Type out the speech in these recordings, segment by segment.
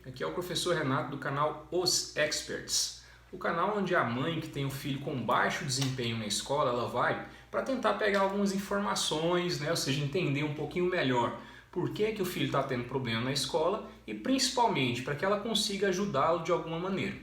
Aqui é o professor Renato do canal Os Experts, o canal onde a mãe que tem um filho com baixo desempenho na escola, ela vai para tentar pegar algumas informações, ou seja, entender um pouquinho melhor por que o filho está tendo problema na escola e principalmente para que ela consiga ajudá-lo de alguma maneira.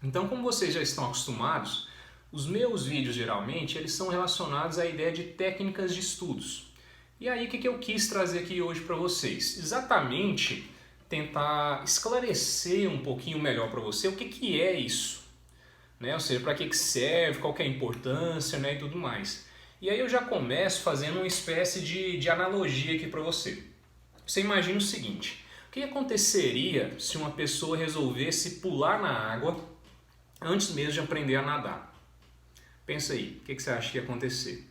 Então, como vocês já estão acostumados, os meus vídeos geralmente eles são relacionados à ideia de técnicas de estudos. E aí o que eu quis trazer aqui hoje para vocês? Exatamente tentar esclarecer um pouquinho melhor para você o que é isso, ou seja, para que serve, qual que é a importância, e tudo mais. E aí eu já começo fazendo uma espécie de analogia aqui para você. Você imagina o seguinte, o que aconteceria se uma pessoa resolvesse pular na água antes mesmo de aprender a nadar? Pensa aí, o que você acha que ia acontecer?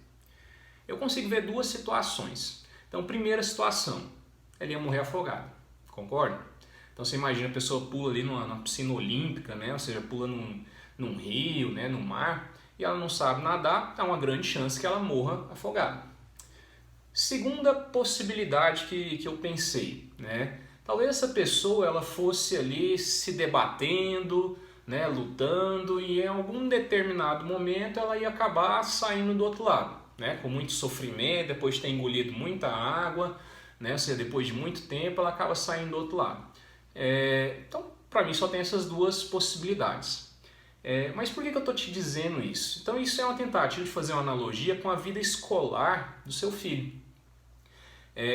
Eu consigo ver duas situações. Então, primeira situação, ele ia morrer afogado, concorda? Então você imagina a pessoa pula ali numa piscina olímpica, ou seja, pula num rio, no mar, e ela não sabe nadar, há uma grande chance que ela morra afogada. Segunda possibilidade que eu pensei, talvez essa pessoa ela fosse ali se debatendo, lutando, e em algum determinado momento ela ia acabar saindo do outro lado. Com muito sofrimento, depois de ter engolido muita água, ou seja, depois de muito tempo ela acaba saindo do outro lado. Então, para mim só tem essas duas possibilidades. Mas por que eu estou te dizendo isso? Então isso é uma tentativa de fazer uma analogia com a vida escolar do seu filho.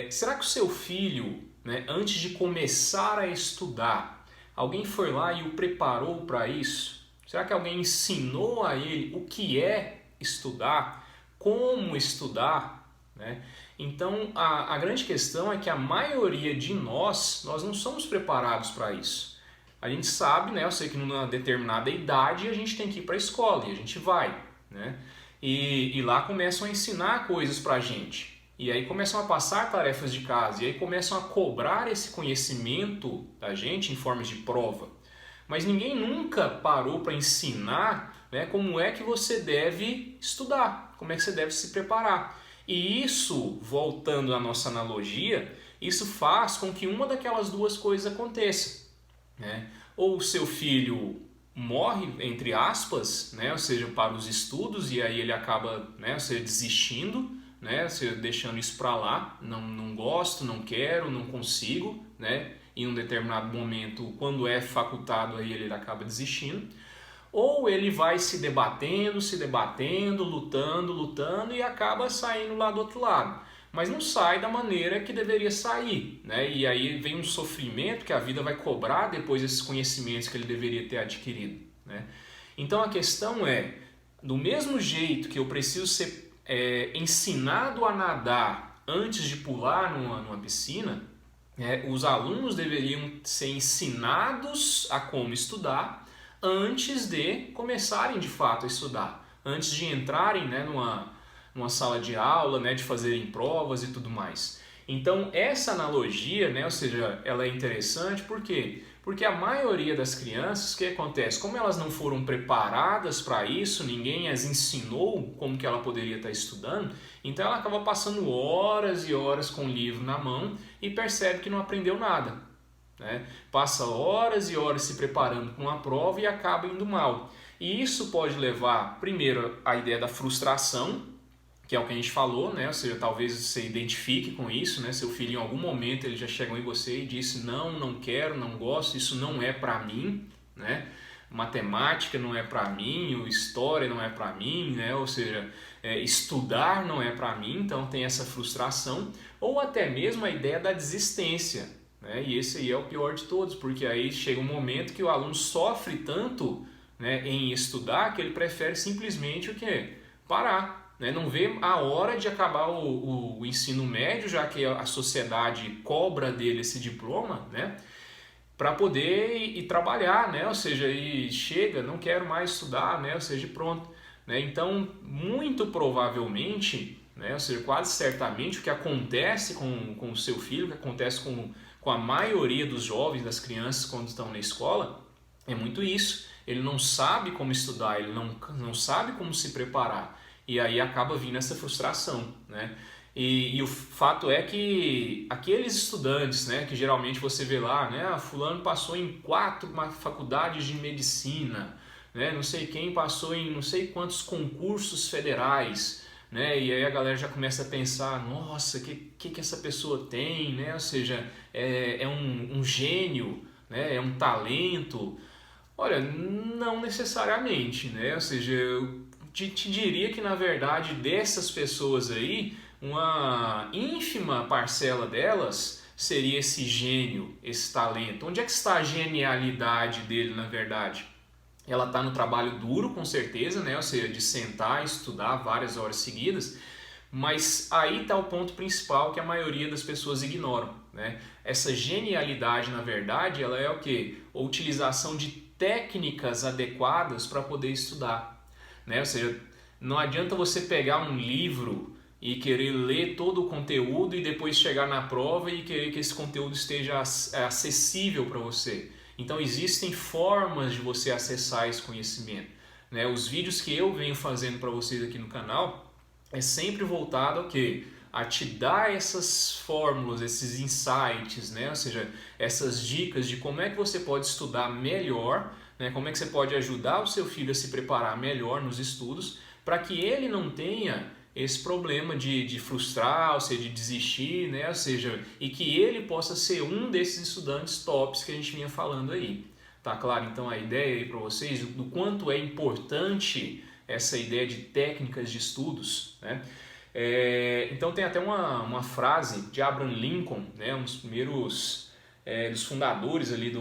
Será que o seu filho, antes de começar a estudar, alguém foi lá e o preparou para isso? Será que alguém ensinou a ele o que é estudar? Como estudar, Então a grande questão é que a maioria de nós não somos preparados para isso. A gente sabe, eu sei que numa determinada idade a gente tem que ir para a escola e a gente vai, e lá começam a ensinar coisas para a gente, e aí começam a passar tarefas de casa, e aí começam a cobrar esse conhecimento da gente em formas de prova. Mas ninguém nunca parou para ensinar como é que você deve estudar, como é que você deve se preparar. E isso, voltando à nossa analogia, isso faz com que uma daquelas duas coisas aconteça. Ou o seu filho morre, entre aspas, ou seja, para os estudos, e aí ele acaba ou seja, desistindo, ou seja, deixando isso para lá, não gosto, não quero, não consigo, em um determinado momento, quando é facultado, aí ele acaba desistindo. Ou ele vai se debatendo, lutando e acaba saindo lá do outro lado. Mas não sai da maneira que deveria sair, E aí vem um sofrimento que a vida vai cobrar depois desses conhecimentos que ele deveria ter adquirido, Então a questão é, do mesmo jeito que eu preciso ser ensinado a nadar antes de pular numa piscina, os alunos deveriam ser ensinados a como estudar antes de começarem de fato a estudar, antes de entrarem numa sala de aula, de fazerem provas e tudo mais. Então essa analogia, ou seja, ela é interessante, por quê? Porque a maioria das crianças, o que acontece? Como elas não foram preparadas para isso, ninguém as ensinou como que ela poderia estar estudando, então ela acaba passando horas e horas com o livro na mão e percebe que não aprendeu nada. Passa horas e horas se preparando para uma prova e acaba indo mal. E isso pode levar, primeiro, à ideia da frustração, que é o que a gente falou, ou seja, talvez você identifique com isso, seu filho em algum momento ele já chegou em você e disse não quero, não gosto, isso não é para mim, matemática não é para mim, história não é para mim, ou seja, estudar não é para mim, então tem essa frustração, ou até mesmo a ideia da desistência, e esse aí é o pior de todos, porque aí chega um momento que o aluno sofre tanto em estudar que ele prefere simplesmente o quê? Parar. Não vê a hora de acabar o ensino médio, já que a sociedade cobra dele esse diploma, para poder ir trabalhar, ou seja, e chega, não quero mais estudar, ou seja, pronto. Então, muito provavelmente, ou seja, quase certamente, o que acontece com o seu filho, o que acontece com a maioria dos jovens, das crianças quando estão na escola, é muito isso. Ele não sabe como estudar, ele não sabe como se preparar. E aí acaba vindo essa frustração, E o fato é que aqueles estudantes, né, que geralmente você vê lá, né, fulano passou em 4 faculdades de medicina, né, não sei quem passou em não sei quantos concursos federais, né, e aí a galera já começa a pensar, nossa, que essa pessoa tem, né, ou seja, é um gênio, né, é um talento. Olha, não necessariamente, né, ou seja, eu te diria que na verdade dessas pessoas aí, uma ínfima parcela delas seria esse gênio, esse talento. Onde é que está a genialidade dele, na verdade? Ela está no trabalho duro, com certeza, né? Ou seja, de sentar e estudar várias horas seguidas, mas aí está o ponto principal que a maioria das pessoas ignoram, né? Essa genialidade, na verdade, ela é o quê? A utilização de técnicas adequadas para poder estudar, né? Ou seja, não adianta você pegar um livro e querer ler todo o conteúdo e depois chegar na prova e querer que esse conteúdo esteja acessível para você. Então existem formas de você acessar esse conhecimento, né? Os vídeos que eu venho fazendo para vocês aqui no canal é sempre voltado ao quê? A te dar essas fórmulas, esses insights, né? Ou seja, essas dicas de como é que você pode estudar melhor, né? Como é que você pode ajudar o seu filho a se preparar melhor nos estudos, para que ele não tenha esse problema de frustrar, ou seja, de desistir, né? Ou seja, e que ele possa ser um desses estudantes tops que a gente vinha falando aí. Tá claro? Então a ideia aí para vocês do quanto é importante essa ideia de técnicas de estudos, né? Então tem até uma frase de Abraham Lincoln, né? Um dos primeiros dos fundadores ali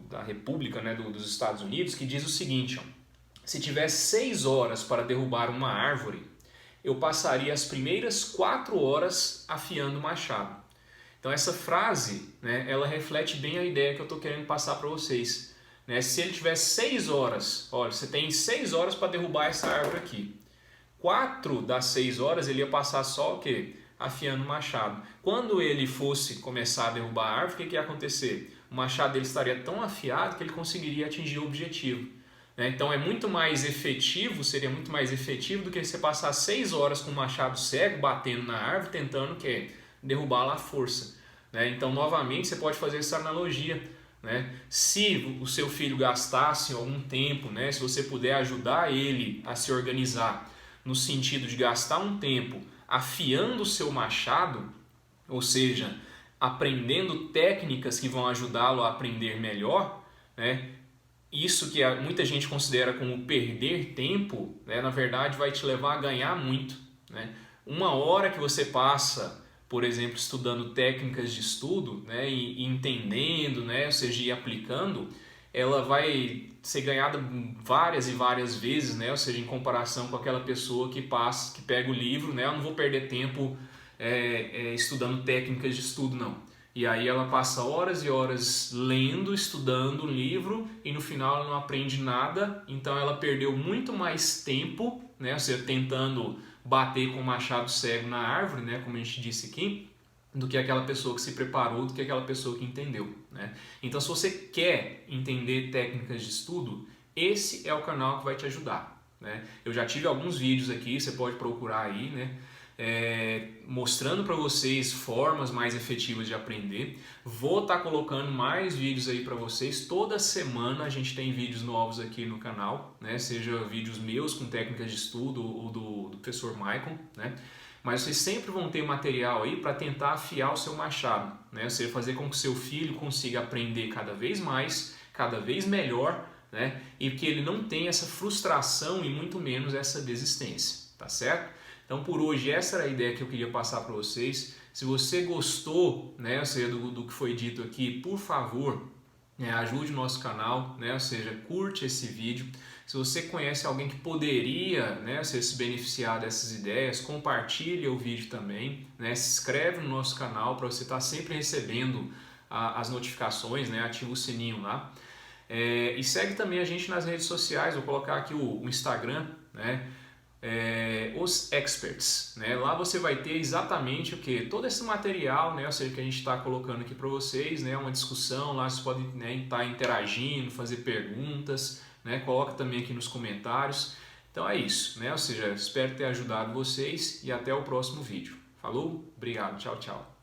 da República, né? Dos Estados Unidos, que diz o seguinte, ó: se tivesse 6 horas para derrubar uma árvore, eu passaria as primeiras 4 horas afiando o machado. Então essa frase, né, ela reflete bem a ideia que eu estou querendo passar para vocês, né? Se ele tivesse 6 horas, olha, você tem 6 horas para derrubar essa árvore aqui. 4 das 6 horas ele ia passar só o quê? Afiando o machado. Quando ele fosse começar a derrubar a árvore, o que ia acontecer? O machado dele estaria tão afiado que ele conseguiria atingir o objetivo. Então é muito mais efetivo, seria muito mais efetivo do que você passar 6 horas com o machado cego batendo na árvore tentando derrubá-la à força. Então novamente você pode fazer essa analogia. Se o seu filho gastasse algum tempo, se você puder ajudar ele a se organizar no sentido de gastar um tempo afiando o seu machado, ou seja, aprendendo técnicas que vão ajudá-lo a aprender melhor, isso que muita gente considera como perder tempo, na verdade vai te levar a ganhar muito. 1 hora que você passa, por exemplo, estudando técnicas de estudo, e entendendo, ou seja, e aplicando, ela vai ser ganhada várias e várias vezes, ou seja, em comparação com aquela pessoa que pega o livro, eu não vou perder tempo estudando técnicas de estudo, não. E aí ela passa horas e horas lendo, estudando um livro e no final ela não aprende nada, então ela perdeu muito mais tempo, ou seja, tentando bater com o machado cego na árvore, como a gente disse aqui, do que aquela pessoa que se preparou, do que aquela pessoa que entendeu. Então se você quer entender técnicas de estudo, esse é o canal que vai te ajudar. Eu já tive alguns vídeos aqui, você pode procurar aí, mostrando para vocês formas mais efetivas de aprender. Vou estar colocando mais vídeos aí para vocês. Toda semana a gente tem vídeos novos aqui no canal, seja vídeos meus com técnicas de estudo ou do professor Michael, mas vocês sempre vão ter material aí para tentar afiar o seu machado, ou seja, fazer com que o seu filho consiga aprender cada vez mais, cada vez melhor, e que ele não tenha essa frustração e muito menos essa desistência, tá certo? Então por hoje essa era a ideia que eu queria passar para vocês. Se você gostou, ou seja, do que foi dito aqui, por favor, ajude o nosso canal, ou seja, curte esse vídeo. Se você conhece alguém que poderia, ou seja, se beneficiar dessas ideias, compartilhe o vídeo também, se inscreve no nosso canal para você estar sempre recebendo as notificações, ativa o sininho lá. E segue também a gente nas redes sociais, vou colocar aqui o Instagram, Os Experts, Lá você vai ter exatamente o que? Todo esse material, ou seja, que a gente está colocando aqui para vocês, uma discussão, lá vocês podem estar interagindo, fazer perguntas, coloca também aqui nos comentários. Então é isso, ou seja, espero ter ajudado vocês e até o próximo vídeo. Falou? Obrigado, tchau, tchau.